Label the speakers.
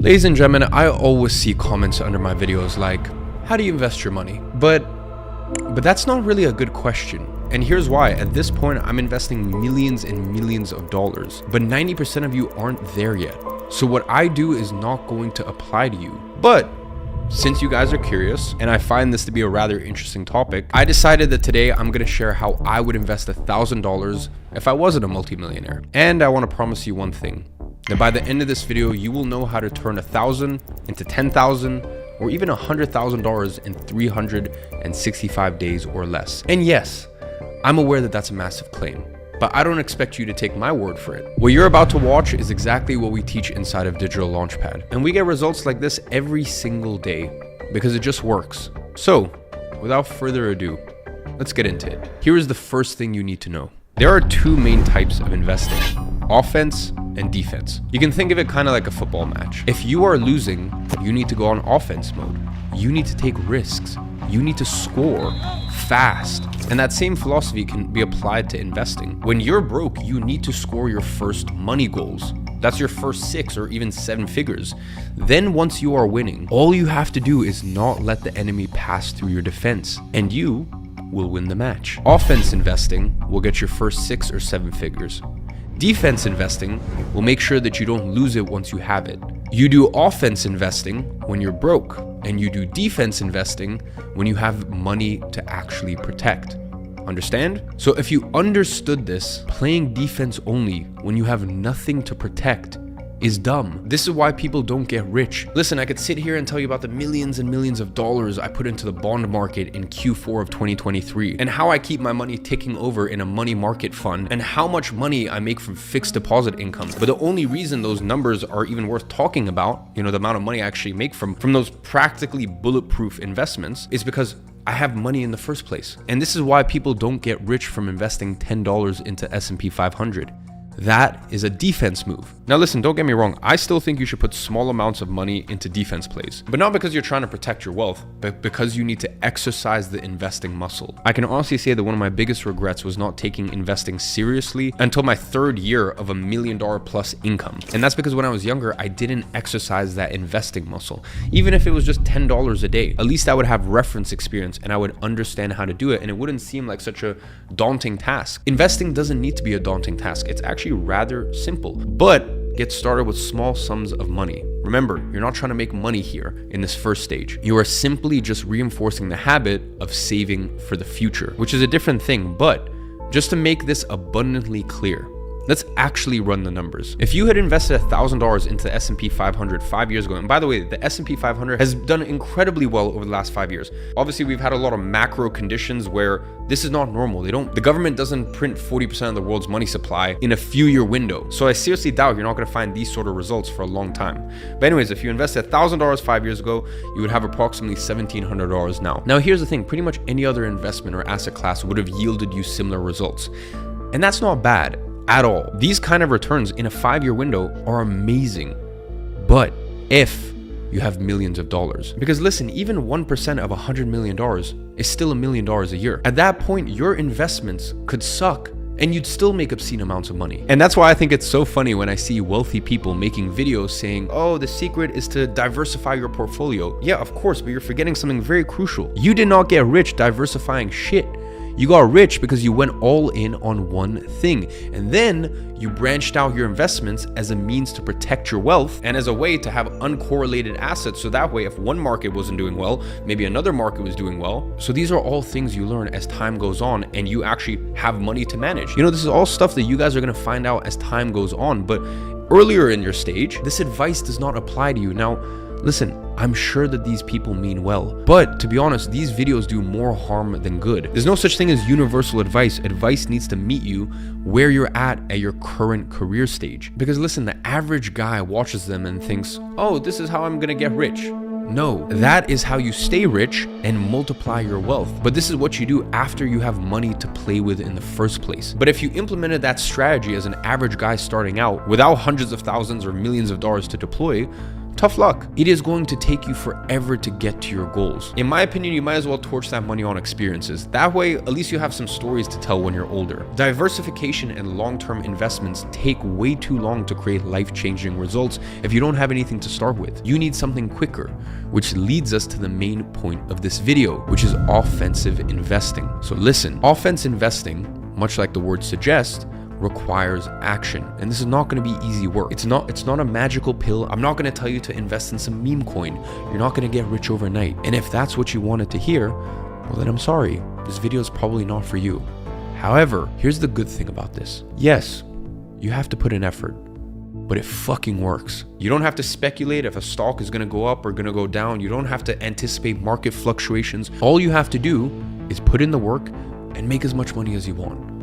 Speaker 1: Ladies and gentlemen, I always see comments under my videos like, how do you invest your money? But that's not really a good question. And here's why. At this point, I'm investing millions and millions of dollars, but 90% of you aren't there yet. So what I do is not going to apply to you. But since you guys are curious, and I find this to be a rather interesting topic, I decided that today I'm going to share how I would invest $1,000 if I wasn't a multimillionaire. And I want to promise you one thing, that by the end of this video, you will know how to turn 1,000 into 10,000 or even $100,000 in 365 days or less. And yes, I'm aware that that's a massive claim, but I don't expect you to take my word for it. What you're about to watch is exactly what we teach inside of Digital Launchpad. And we get results like this every single day because it just works. So without further ado, let's get into it. Here is the first thing you need to know. There are two main types of investing: offense and defense. You can think of it kind of like a football match. If you are losing, you need to go on offense mode. You need to take risks. You need to score fast. And that same philosophy can be applied to investing. When you're broke, you need to score your first money goals. That's your first 6 or even 7 figures. Then once you are winning, all you have to do is not let the enemy pass through your defense, and you will win the match. Offense investing will get your first 6 or 7 figures. Defense investing will make sure that you don't lose it once you have it. You do offense investing when you're broke, and you do defense investing when you have money to actually protect. Understand? So if you understood this, playing defense only when you have nothing to protect is dumb. This is why people don't get rich. Listen, I could sit here and tell you about the millions and millions of dollars I put into the bond market in Q4 of 2023, and how I keep my money ticking over in a money market fund, and how much money I make from fixed deposit income. But the only reason those numbers are even worth talking about, the amount of money I actually make from those practically bulletproof investments, is because I have money in the first place. And this is why people don't get rich from investing $10 into S&P 500. That is a defense move. Now listen, don't get me wrong. I still think you should put small amounts of money into defense plays, but not because you're trying to protect your wealth, but because you need to exercise the investing muscle. I can honestly say that one of my biggest regrets was not taking investing seriously until my 3rd year of $1 million plus income. And that's because when I was younger, I didn't exercise that investing muscle. Even if it was just $10 a day, at least I would have reference experience and I would understand how to do it, and it wouldn't seem like such a daunting task. Investing doesn't need to be a daunting task. It's actually rather simple, but get started with small sums of money. Remember, you're not trying to make money here in this first stage. You are simply just reinforcing the habit of saving for the future, which is a different thing. But just to make this abundantly clear, let's actually run the numbers. If you had invested $1,000 into the S&P 500 5 years ago, and by the way, the S&P 500 has done incredibly well over the last 5 years. Obviously, we've had a lot of macro conditions where this is not normal. The government doesn't print 40% of the world's money supply in a few-year window. So I seriously doubt you're not going to find these sort of results for a long time. But anyways, if you invested $1,000 5 years ago, you would have approximately $1,700 now. Now, here's the thing. Pretty much any other investment or asset class would have yielded you similar results. And that's not bad at all. These kind of returns in a 5-year window are amazing. But if you have millions of dollars, because listen, even 1% of $100 million is still $1 million a year. At that point, your investments could suck and you'd still make obscene amounts of money. And that's why I think it's so funny when I see wealthy people making videos saying, oh, the secret is to diversify your portfolio. Yeah, of course, but you're forgetting something very crucial. You did not get rich diversifying shit. You got rich because you went all in on one thing, and then you branched out your investments as a means to protect your wealth and as a way to have uncorrelated assets, so that way if one market wasn't doing well, maybe another market was doing well. So these are all things you learn as time goes on and you actually have money to manage. This is all stuff that you guys are going to find out as time goes on, but earlier in your stage, this advice does not apply to you. Now, listen, I'm sure that these people mean well, but to be honest, these videos do more harm than good. There's no such thing as universal advice. Advice needs to meet you where you're at your current career stage. Because listen, the average guy watches them and thinks, oh, this is how I'm gonna get rich. No, that is how you stay rich and multiply your wealth. But this is what you do after you have money to play with in the first place. But if you implemented that strategy as an average guy starting out without hundreds of thousands or millions of dollars to deploy, tough luck. It is going to take you forever to get to your goals. In my opinion, you might as well torch that money on experiences. That way, at least you have some stories to tell when you're older. Diversification and long-term investments take way too long to create life-changing results if you don't have anything to start with. You need something quicker, which leads us to the main point of this video, which is offensive investing. So listen, offense investing, much like the word suggests, requires action, and this is not going to be easy work. It's not a magical pill. I'm not going to tell you to invest in some meme coin. You're not going to get rich overnight. And if that's what you wanted to hear, well then I'm sorry, this video is probably not for you. However, here's the good thing about this. Yes, you have to put in effort, but it fucking works. You don't have to speculate if a stock is going to go up or going to go down. You don't have to anticipate market fluctuations. All you have to do is put in the work and make as much money as you want.